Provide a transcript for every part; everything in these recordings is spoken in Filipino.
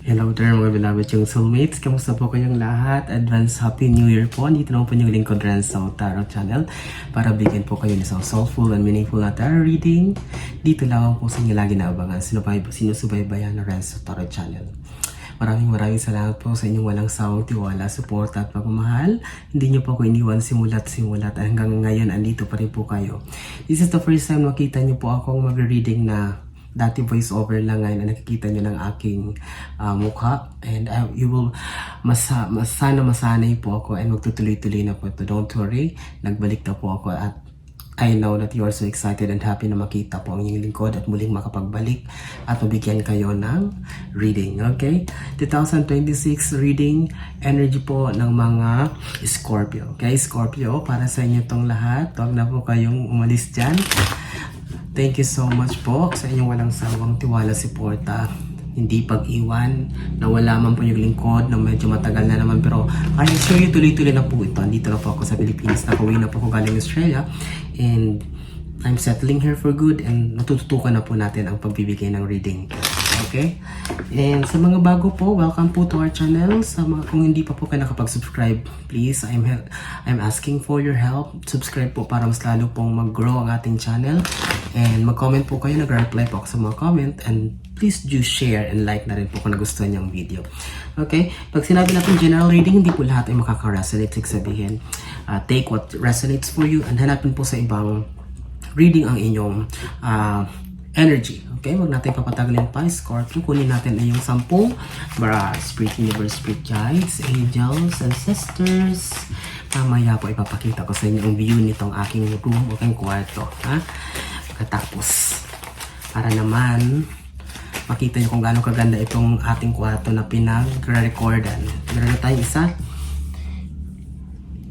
Hello there mga beloved yung soulmates. Kamusta po kayong lahat? Advance Happy New Year po. Dito naman po yung lingkod Renzo Tarot Channel para bigyan po kayo ng isang soulful and meaningful na tarot reading. Dito lang po sa inyo lagi naabangan. Sinusubaybayan ng Renzo Tarot Channel. Maraming salamat po sa inyong walang sawang tiwala, suporta at pagmamahal. Hindi niyo po ako iniwan simula't hanggang ngayon andito pa rin po kayo. This is the first time makita niyo po akong mag-reading na dati voice over lang, ngayon na nakikita nyo ng aking mukha, and you will sana masanay po ako and magtutuloy-tuloy na po ito. Don't worry, nagbalik na po ako at I know that you are so excited and happy na makita po ang inyong lingkod at muling makapagbalik at mabigyan kayo ng reading. Okay? 2026 reading energy po ng mga Scorpio. Okay, Scorpio, para sa inyo itong lahat. Huwag na po kayong umalis dyan. Thank you so much po sa inyong walang sawang tiwala, suporta, hindi pag-iwan, na wala man po yung lingkod, na medyo matagal na naman, pero I assure you, tuloy-tuloy na po ito. Andito na po ako sa Pilipinas, nakauwi na po ako galing Australia, and I'm settling here for good, and natututukan na po natin ang pagbibigay ng reading. Okay? And sa mga bago po, welcome po to our channel. Sa mga kung hindi pa po kayo nakapag-subscribe, please, I'm asking for your help. Subscribe po para mas lalo pong mag-grow ang ating channel. And mag-comment po kayo, nag-reply po ako sa mga comment. And please do share and like na rin po kung nagustuhan niyo ang video. Okay? Pag sinabi natin general reading, hindi po lahat ay makaka-resonate. Sabihin, take what resonates for you and hanapin po sa ibang reading ang inyong energy. Okay, wag natin papatagalin pa. Scorpio, kunin natin ay yung 10 para Spirit Universe, Spirit Guides, Angels, and Sisters. Mamaya po ipapakita ko sa inyo ang view nitong aking room, aking kwarto. Ha? Katapos, para naman makita nyo kung gaano kaganda itong ating kwarto na pinag-recordan. Meron na tayong isa.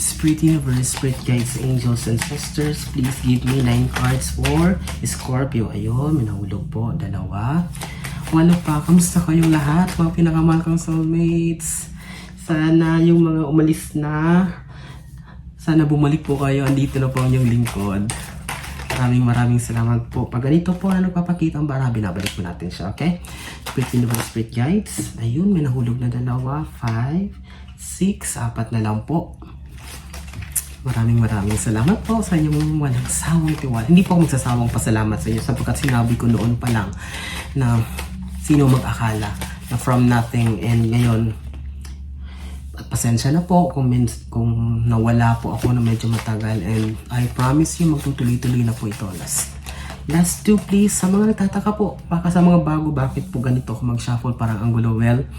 Spirit Universe, Spirit Guides, Angels, and Sisters, please give me 9 cards for Scorpio. Ayun, minahulog po, 2. Walo pa, kamusta kayong lahat? Mga pinakamahal kong soulmates. Sana yung mga umalis na, sana bumalik po kayo. Andito na po ang inyong lingkod. Maraming salamat po. Pag ganito po na nagpapakita ang bara, binabalik po natin siya, okay? Spirit Universe, Spirit Guides. Ayun, may nahulog na 2, 5, 6, 4 na lang po. Maraming salamat po sa inyong walang sawang tiwala. Hindi po ako magsasawang pasalamat sa inyo sapagkat sinabi ko noon pa lang na sino mag-akala na from nothing, and ngayon at pasensya na po kung nawala po ako na medyo matagal, and I promise you magtutuloy-tuloy na po ito. Last 2 please. Sa mga nagtataka po, baka sa mga bago, bakit po ganito ako mag-shuffle parang anggulo? Well,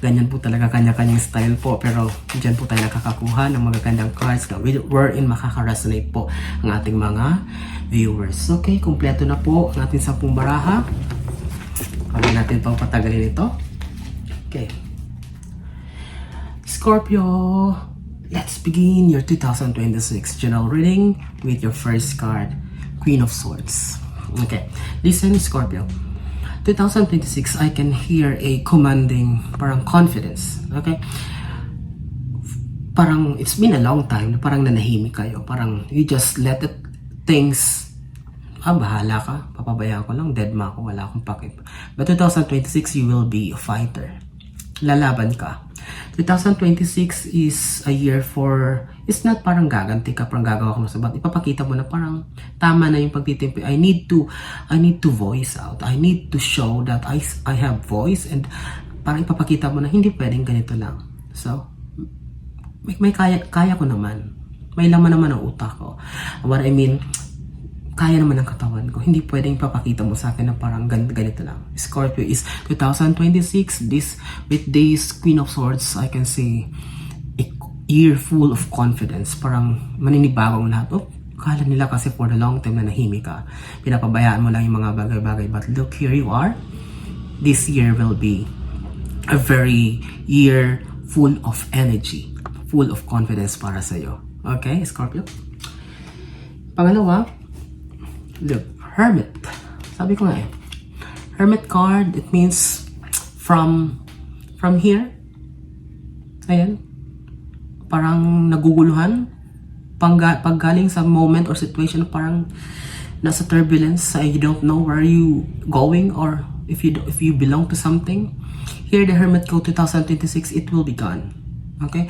ganyan po talaga, kanya-kanyang style po, pero dyan po tayo nakakakuha ng magagandang cards na wherein makaka-resonate po ang ating mga viewers. Okay, kumpleto na po ang ating 10 baraha. Kaya natin pang patagalin ito. Okay, Scorpio, let's begin your 2026 general reading with your first card, Queen of Swords. Okay, listen Scorpio. 2026, I can hear a commanding, parang confidence. Okay? Parang it's been a long time na parang nanahimik kayo. Parang you just let it things, bahala ka, papabayaan ko lang, deadma ako, wala akong pakip. But 2026, you will be a fighter. Lalaban ka. 2026 is a year for, it's not parang gaganti ka, parang gagawa ka masabat. Ipapakita mo na parang tama na yung pagtitimpi. I need to voice out. I need to show that I have voice, and parang ipapakita mo na hindi pwedeng ganito lang. So, may kaya ko naman. May laman naman ang utak ko. What I mean, kaya naman ang katawan ko. Hindi pwedeng papakita mo sa akin na parang ganito lang. Scorpio is 2026. With this Queen of Swords, I can say a year full of confidence. Parang maninibagong lahat. Kala nila kasi for the long time na nahimik ka. Pinapabayaan mo lang yung mga bagay-bagay. But look, here you are. This year will be a very year full of energy. Full of confidence para sa'yo. Okay, Scorpio? Pangalawa, look, Hermit. Sabi ko nga Hermit card, it means from here. Ayan. Parang naguguluhan. Paggaling sa moment or situation, parang nasa turbulence, you don't know where you going, or if you belong to something. Here, the Hermit code 2026, it will be gone. Okay?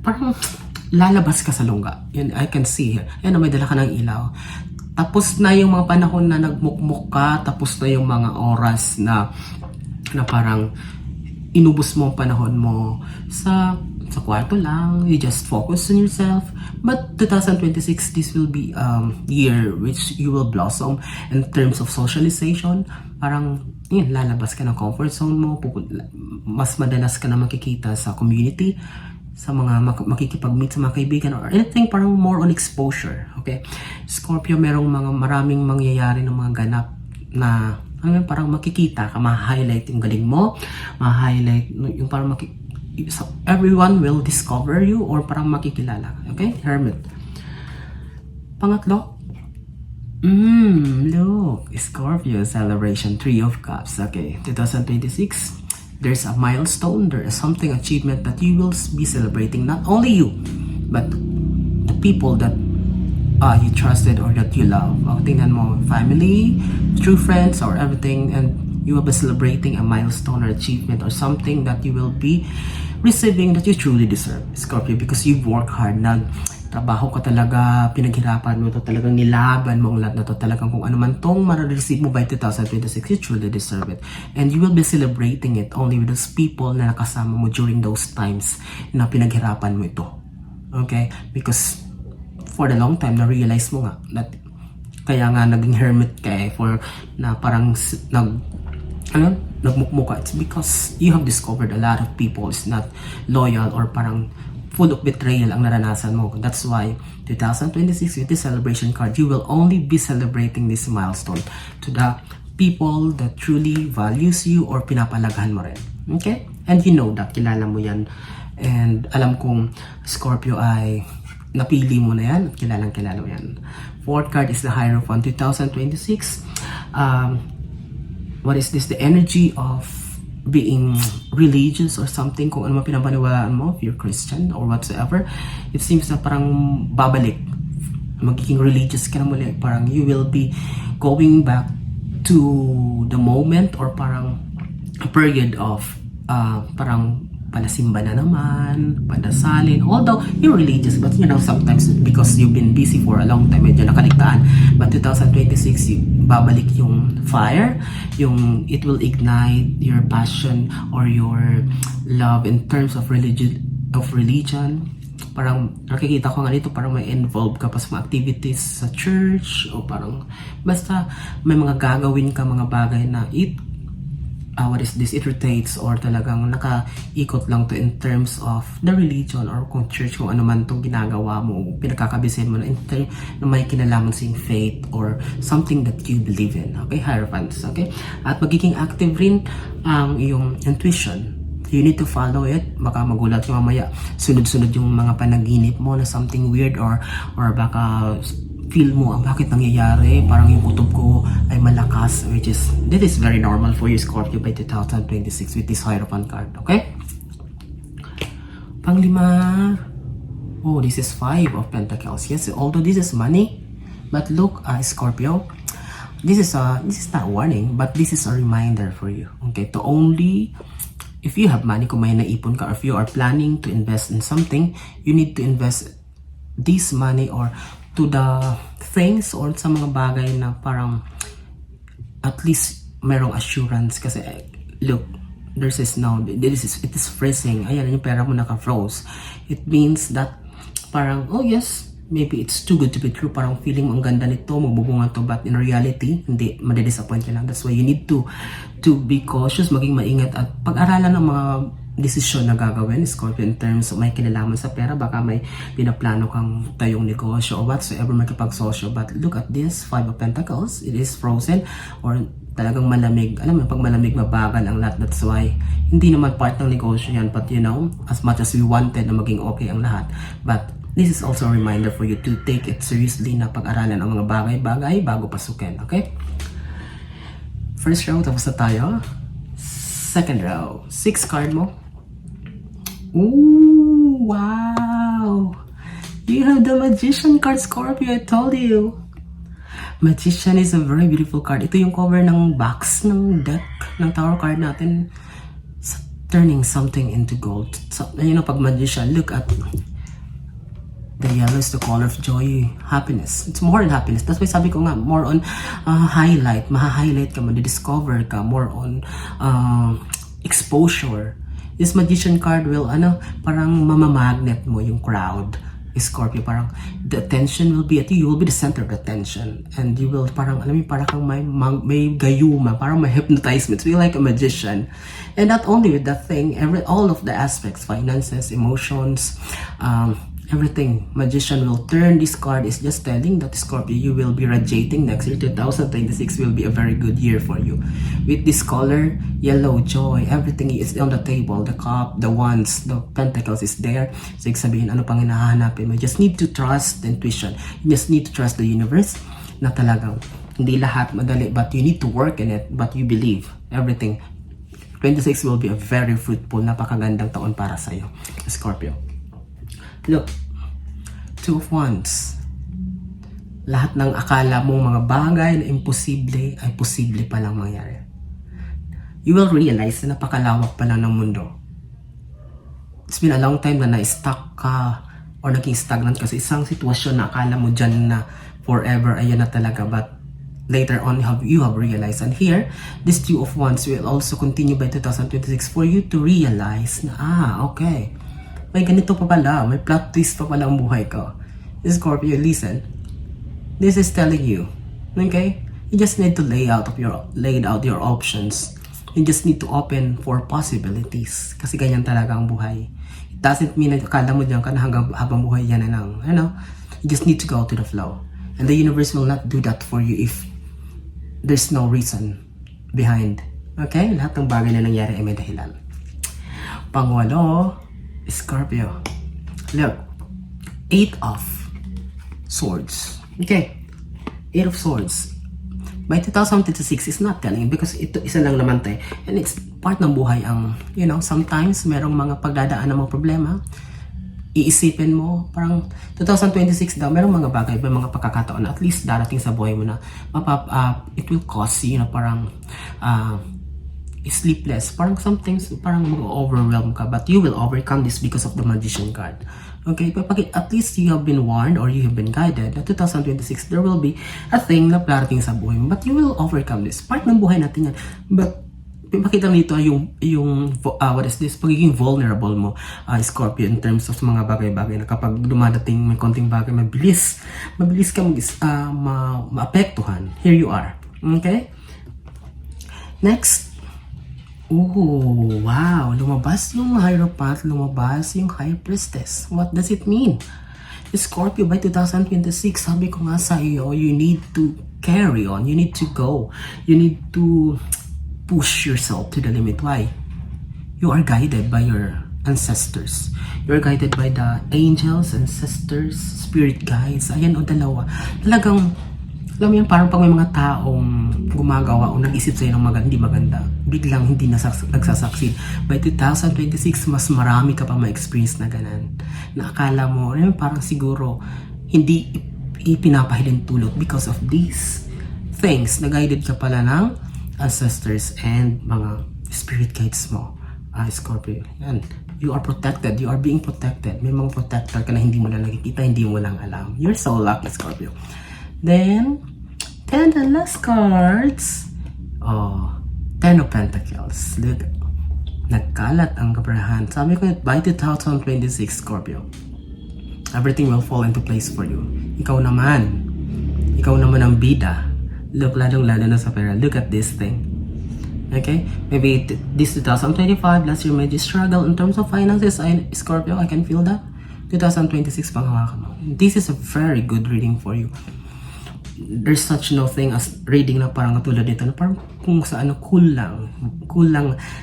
Parang lalabas ka sa lungga. Yan, I can see here. Yan, may dala ka ng ilaw. Tapos na yung mga panahon na nagmukmuk ka, tapos na yung mga oras na parang inubos mo ang panahon mo sa kwarto lang. You just focus on yourself. But 2026, this will be year which you will blossom in terms of socialization. Parang yun, lalabas ka ng comfort zone mo, mas madalas ka na makikita sa community, sa mga makikipag-meet sa mga kaibigan or anything, parang more on exposure. Okay? Scorpio, maraming mangyayari ng mga ganap na parang makikita ka, ma-highlight yung galing mo, ma-highlight yung parang so everyone will discover you or parang makikilala. Okay? Hermit. Pangatlo, look, Scorpio celebration, 3 of Cups. Okay, 2026, there's a milestone, there is something, achievement that you will be celebrating. Not only you, but the people that you trusted or that you love. Tingnan mo, family, true friends, or everything, and you will be celebrating a milestone or achievement or something that you will be receiving that you truly deserve, Scorpio, because you've worked hard. Trabaho ka talaga, pinaghirapan mo to, talagang nilaban mo ang lahat na to, talagang kung ano man tong ma-receive mo by 2026, you truly deserve it. And you will be celebrating it only with those people na nakasama mo during those times na pinaghirapan mo ito. Okay? Because for the long time, na-realize mo nga that kaya nga naging hermit ka for na parang nagmukmuka. It's because you have discovered a lot of people is not loyal or parang full of betrayal ang naranasan mo. That's why 2026 with this celebration card, you will only be celebrating this milestone to the people that truly values you or pinapalaghan mo rin. Okay? And you know that, kilala mo yan. And alam kong Scorpio ay napili mo na yan, kilalang kilala mo yan. Fourth card is the Hierophant 2026. What is this? The energy of being religious or something, kung ano man pinapaniwalaan mo, if you're Christian or whatsoever. It seems na parang babalik, magiging religious ka na muli, parang you will be going back to the moment or parang a period of parang palasimba na naman, padasalin, although you're religious, but you know, sometimes because you've been busy for a long time, medyo nakaligtaan. But 2026, babalik yung fire, it will ignite your passion or your love in terms of religion. Parang nakikita ko nga dito, parang may involved ka pa sa mga activities sa church, o parang basta may mga gagawin ka, mga bagay na it rotates or talagang nakaikot lang to in terms of the religion or kung church, kung ano man itong ginagawa mo, pinagkakabisin mo na may kinalaman sa faith or something that you believe in. Okay, Hierophants. Okay, at magiging active rin ang iyong intuition. You need to follow it. Baka magulat ka mamaya, sunod-sunod yung mga panaginip mo na something weird or baka feel mo bakit nangyayari, parang yung kutob ko ay malakas, which is, this is very normal for you, Scorpio, by 2026 with this Hierophant card. Okay? Panglima, oh, this is 5 of Pentacles. Yes, although this is money, but look, Scorpio, this is not warning, but this is a reminder for you. Okay, to only, if you have money, kung may naipon ka, or if you are planning to invest in something, you need to invest this money or to the things or sa mga bagay na parang at least merong assurance. Kasi look, it is freezing. Ayan, yung pera mo naka-froze. It means that parang, oh yes, maybe it's too good to be true. Parang feeling mo ang ganda nito, magbubunga to, but in reality, hindi, madidisappoint ka lang. That's why you need to be cautious, maging maingat at pag-aralan ng mga desisyon na gagawin, Scorpio, in terms of may kinalaman sa pera. Baka may pinaplano kang tayong negosyo or whatsoever, makipagsosyo. But look at this, 5 of Pentacles. It is frozen or talagang malamig. Alam mo, pag malamig, mabagal ang lahat. That's why, hindi naman part ng negosyo yan. But you know, as much as we wanted na maging okay ang lahat. But this is also a reminder for you to take it seriously na pag-aralan ang mga bagay-bagay bago pasukin. Okay? First row, tapos na tayo. Second row, 6 card mo. Ooh, wow! You have the Magician card, Scorpio, I told you. Magician is a very beautiful card. Ito yung cover ng box ng deck ng tarot card natin. Turning something into gold. So, pag Magician, look at the yellow is the color of joy, happiness. It's more than happiness. That's why sabi ko nga, more on highlight. Maha-highlight ka, ma-discover ka, more on exposure. This Magician card will, parang mamamagnet mo yung crowd. Scorpio, parang the attention will be at you. You will be the center of attention. And you will parang, parang kang may gayuma, parang may hypnotizement. So you're like a magician. And not only with that thing, all of the aspects, finances, emotions, everything. Magician will turn. This card is just telling that Scorpio, you will be radiating next year. 2026 will be a very good year for you. With this color, yellow, joy, everything is on the table. The cup, the wands, the pentacles is there. So, sabihin, ano pang hinahanapin mo? You just need to trust the intuition. You just need to trust the universe na talagang hindi lahat madali, but you need to work in it, but you believe everything. 26 will be a very fruitful, napakagandang taon para sa'yo, Scorpio. Look, Two of Wands. Lahat ng akala mong mga bagay na imposible ay posible palang mangyari. You will realize na napakalawak pala ng mundo. It's been a long time na na-stuck ka or naging stagnant ka sa isang sitwasyon na akala mo dyan na forever, ayan na talaga. But later on, you have realized. And here, this Two of Wands will also continue by 2026 for you to realize na, okay, may ganito pa pala, may plot twist pa pala ang buhay ko. Scorpio, listen. This is telling you, okay? You just need to lay out your options. You just need to open for possibilities. Kasi ganyan talaga ang buhay. It doesn't mean na akala mo dyan ka na habang buhay yan na lang. You just need to go to the flow. And the universe will not do that for you if there's no reason behind. Okay? Lahat ng bagay na nangyari ay may dahilan. Pangwalo, Scorpio. Look, 8 of Swords. Okay, 8 of Swords. By 2026 is not telling because ito isa lang naman tayo. And it's part ng buhay ang, sometimes merong mga pagdadaan ng mga problema. Iisipin mo, parang 2026 daw, merong mga bagay, may mga pagkakataon na at least darating sa buhay mo na it will cause you, parang sleepless, parang some things, parang mag-overwhelm ka, but you will overcome this because of the Magician card. Okay, but at least you have been warned or you have been guided that 2026 there will be a thing na parating sa buhay mo, but you will overcome this. Part ng buhay natin yan. But pakita nito yung what is this, pagiging vulnerable mo, Scorpio, in terms of mga bagay-bagay na kapag dumadating may konting bagay, mabilis ka maapektuhan. Here you are. Okay? Next. Oh, wow. Lumabas yung Hierophant, lumabas yung High Priestess. What does it mean? Scorpio, by 2026, sabi ko nga sa iyo, you need to carry on. You need to go. You need to push yourself to the limit. Why? You are guided by your ancestors. You are guided by the angels, ancestors, spirit guides. Ayan o, dalawa. Talagang, alam mo yan, parang pag may mga taong gumagawa o nag-isip sa'yo ng hindi maganda, biglang hindi nagsasucceed. By 2026, mas marami ka pa ma-experience na ganan. Na akala mo, parang siguro, hindi ipinapahilin tulot because of these things. Na-guided ka pala ng ancestors and mga spirit guides mo. Scorpio. Yan. You are protected. You are being protected. May mga protector ka na hindi mo lang nakikita, hindi mo lang alam. You're so lucky, Scorpio. Then, 10 the last cards. 10 of Pentacles. Look, nagkalat ang kabrahan. Sabi ko, by 2026, Scorpio, everything will fall into place for you. Ikaw naman ang bida. Look, lalong-lalo na sa pera. Look at this thing. Okay? Maybe this 2025, last year, medyo struggle in terms of finances. Scorpio, I can feel that. 2026, panghawakan mo. This is a very good reading for you. There's such no thing as reading na parang katulad nito na parang kung sa cool lang,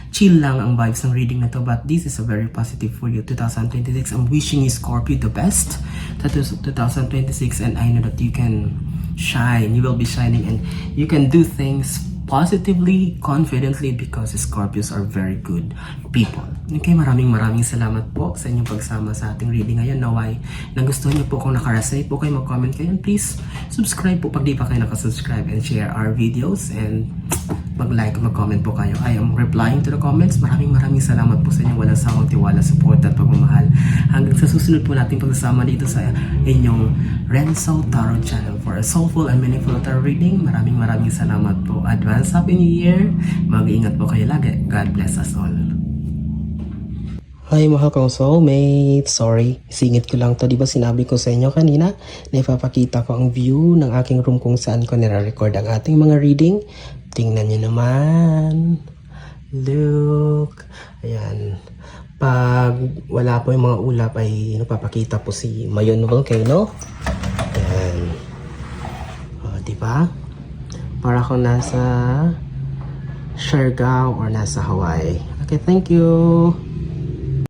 chill lang ang vibes ng reading na to, but this is a very positive for you 2026. I'm wishing you, Scorpio, the best to 2026, and I know that you can shine. You will be shining and you can do things positively, confidently because Scorpios are very good people. Okay, maraming salamat po sa inyong pagsama sa ating reading ngayon. Naway, nagustuhan niyo po kung naka-resonate po kayo, mag-comment kayo. And please, subscribe po pag di pa kayo nakasubscribe and share our videos and mag-like, mag-comment po kayo. I am replying to the comments. Maraming salamat po sa inyong walang sawang tiwala, support at pagmamahal. Hanggang sa susunod po natin pagsasama dito sa inyong Renzo Tarot Channel for a soulful and meaningful tarot reading. Maraming salamat po. Advance Happy New Year. Mag-iingat po kayo lagi. God bless us all. Hi mahal kong soulmate. Sorry, singit ko lang to. Di ba sinabi ko sa inyo kanina na ipapakita ko ang view ng aking room kung saan ko nire-record ang ating mga reading. Tingnan nyo naman. Look. Ayan. Pag wala po yung mga ulap ay nagpapakita po si Mayon Volcano. Ayan. O, diba? Para akong nasa Siargao or nasa Hawaii. Okay, thank you.